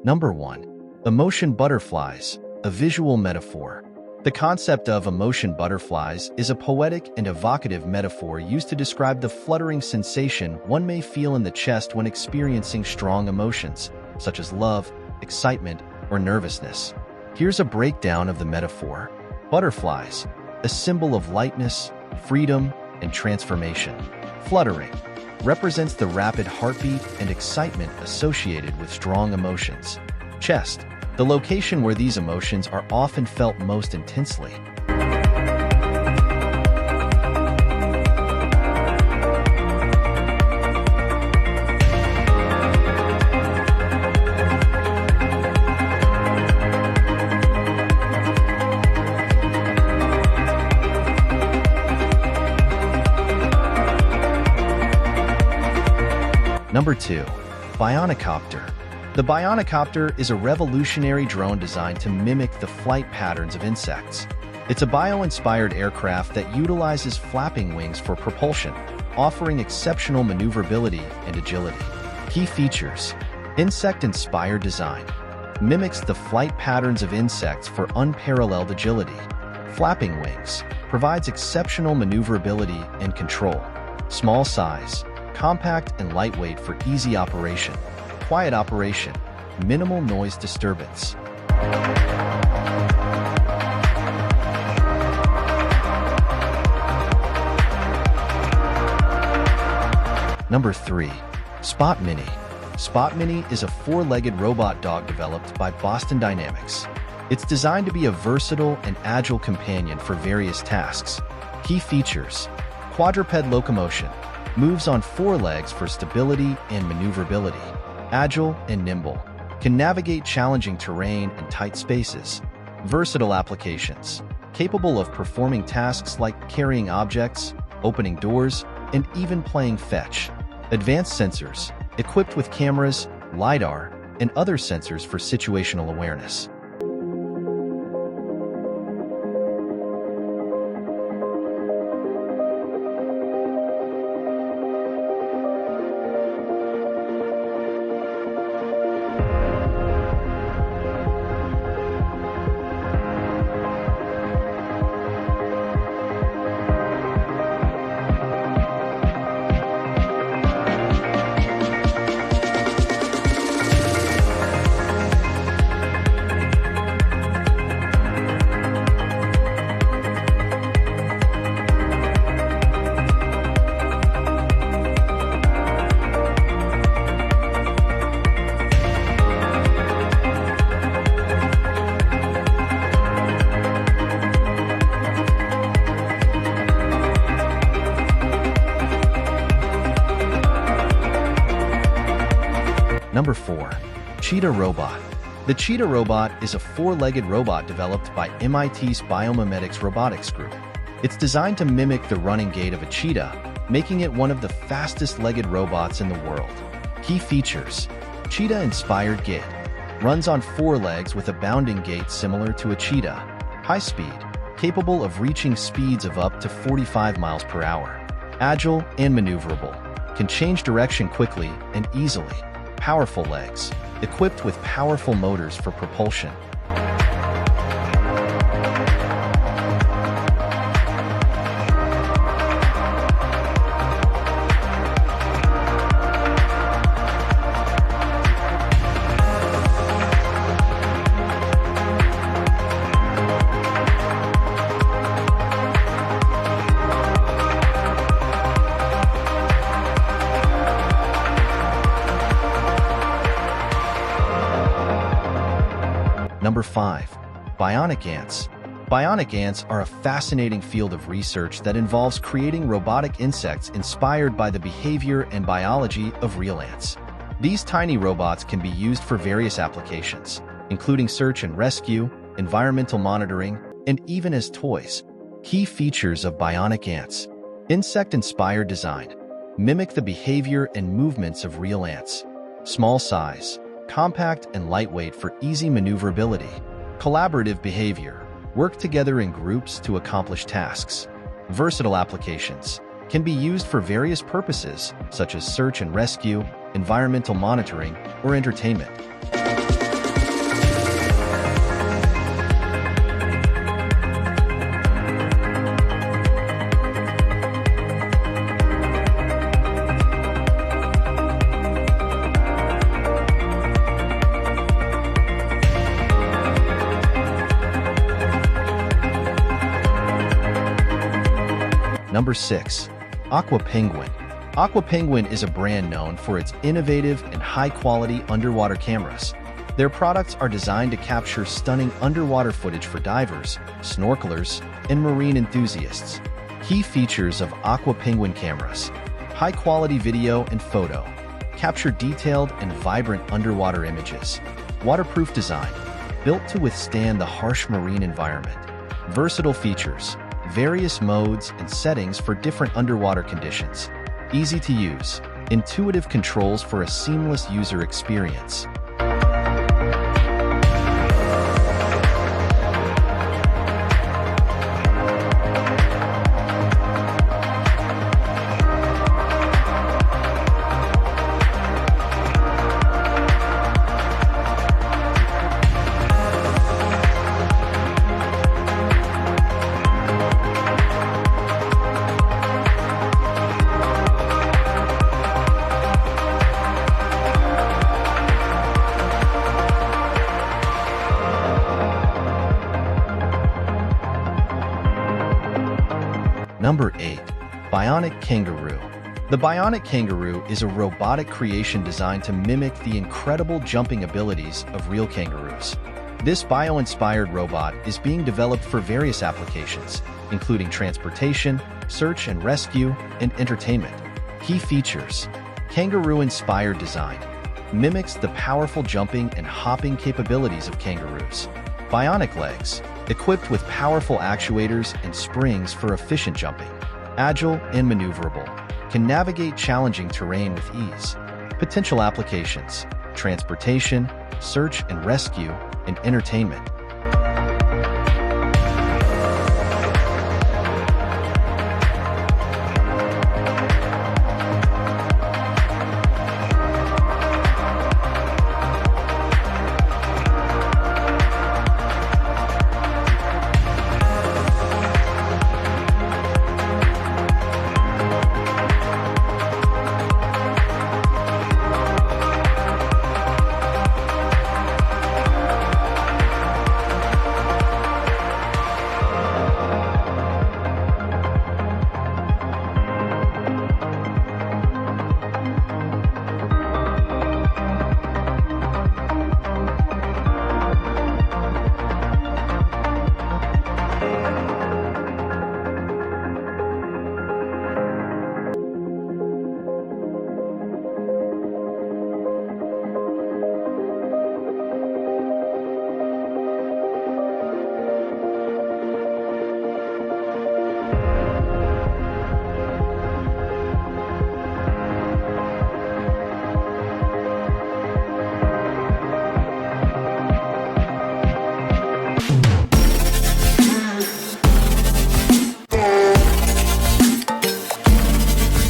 Number 1. Emotion butterflies, a visual metaphor. The concept of emotion butterflies is a poetic and evocative metaphor used to describe the fluttering sensation one may feel in the chest when experiencing strong emotions, such as love, excitement, or nervousness. Here's a breakdown of the metaphor. Butterflies, a symbol of lightness, freedom, and transformation. Fluttering represents the rapid heartbeat and excitement associated with strong emotions. Chest, the location where these emotions are often felt most intensely. Number 2. Bionicopter. The Bionicopter is a revolutionary drone designed to mimic the flight patterns of insects. It's a bio-inspired aircraft that utilizes flapping wings for propulsion, offering exceptional maneuverability and agility. Key features: insect-inspired design. Mimics the flight patterns of insects for unparalleled agility. Flapping wings. Provides exceptional maneuverability and control. Small size. Compact and lightweight for easy operation. Quiet operation. Minimal noise disturbance. Number 3. Spot Mini. Spot Mini is a four-legged robot dog developed by Boston Dynamics. It's designed to be a versatile and agile companion for various tasks. Key features: quadruped locomotion. Moves on four legs for stability and maneuverability. Agile and nimble. Can navigate challenging terrain and tight spaces. Versatile applications. Capable of performing tasks like carrying objects, opening doors, and even playing fetch. Advanced sensors. Equipped with cameras, LiDAR, and other sensors for situational awareness. Number 4. Cheetah Robot. The Cheetah Robot is a four-legged robot developed by MIT's Biomimetics Robotics group. It's designed to mimic the running gait of a cheetah, making it one of the fastest-legged robots in the world. Key features: cheetah-inspired gait. Runs on four legs with a bounding gait similar to a cheetah. High speed. Capable of reaching speeds of up to 45 miles per hour. Agile and maneuverable. Can change direction quickly and easily. Powerful legs. Equipped with powerful motors for propulsion. Number 5. Bionic Ants. Bionic ants are a fascinating field of research that involves creating robotic insects inspired by the behavior and biology of real ants. These tiny robots can be used for various applications, including search and rescue, environmental monitoring, and even as toys. Key features of bionic ants: insect-inspired design. Mimic the behavior and movements of real ants. Small size. Compact and lightweight for easy maneuverability. Collaborative behavior. Work together in groups to accomplish tasks. Versatile applications. Can be used for various purposes, such as search and rescue, environmental monitoring, or entertainment. Number 6. Aqua Penguin. Aqua Penguin is a brand known for its innovative and high-quality underwater cameras. Their products are designed to capture stunning underwater footage for divers, snorkelers, and marine enthusiasts. Key features of Aqua Penguin cameras: high-quality video and photo, capture detailed and vibrant underwater images. Waterproof design, built to withstand the harsh marine environment. Versatile features, various modes and settings for different underwater conditions. Easy to use, intuitive controls for a seamless user experience. Number 8. Bionic Kangaroo. The Bionic Kangaroo is a robotic creation designed to mimic the incredible jumping abilities of real kangaroos. This bio-inspired robot is being developed for various applications, including transportation, search and rescue, and entertainment. Key features: kangaroo-inspired design, mimics the powerful jumping and hopping capabilities of kangaroos. Bionic legs, equipped with powerful actuators and springs for efficient jumping. Agile and maneuverable, can navigate challenging terrain with ease. Potential applications: transportation, search and rescue, and entertainment.